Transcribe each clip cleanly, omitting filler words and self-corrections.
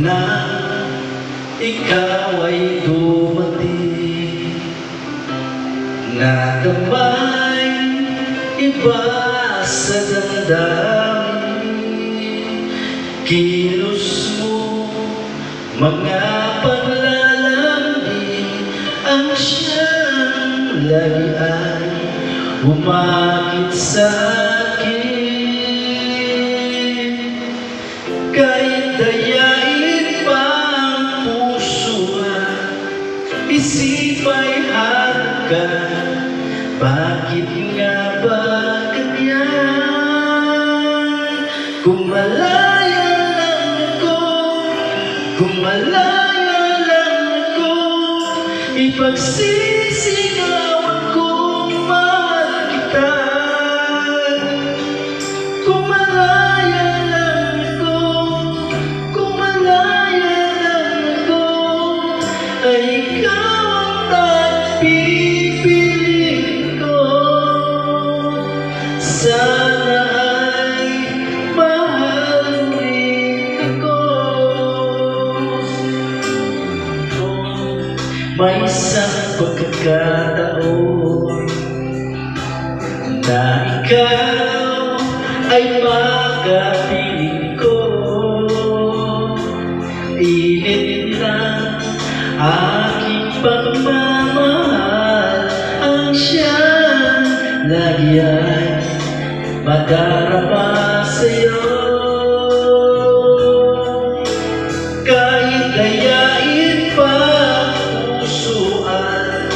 na ikaw ay dumating, na damay iba sa damdamin. Kilos mo, mga panlalambing, ang siyang lagi ay umakit sa akin. Kahit dayain pa ang puso at isip ay hanggan, bakit nga ba ganyan? Kung malaya lang ako, kung malaya lang ako, ipagsisigawan kong mahal kita. Kung malaya lang ako, kung malaya lang ako, ay ikaw ang pipiliin ko. Sana ay mahal rin ako. May isang pagkakataon na ikaw ay makapiling ko. Init ng aking pagmamahal, ang siyang lagi ay madarama sa'yo. Kahit dayain pa ang puso at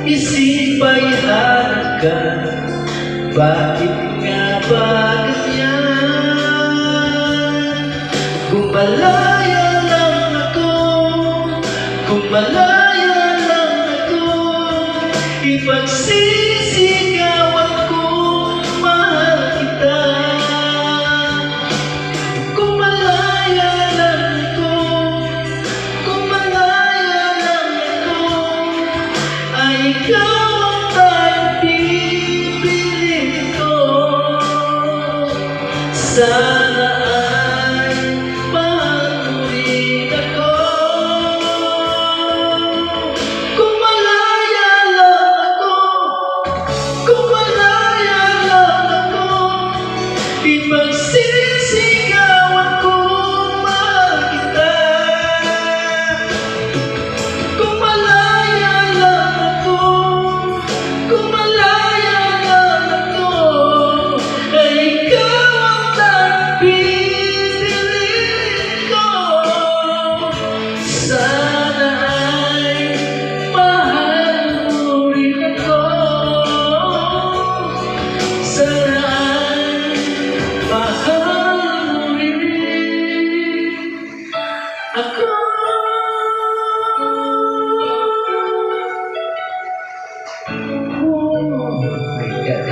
isip ay hanggan, bakit nga ba ganyan? Kung malaya lang ako, kung malaya lang ako, ipagsisigawan ko mahal kita. Kung malaya lang ako, kung malaya lang ako, ay ikaw ang pipiliin ko. Sana ay mahal mo rin ako. Kung malaya lang ako, kung malaya lang ako, ipagsisigawan ko mahal kita. Kung malaya lang ako, kung malaya lang ako, ay ikaw ang pipiliin ko. Sana ay mahal mo rin ako. Sana ay mahal mo rin ako. Oh my God.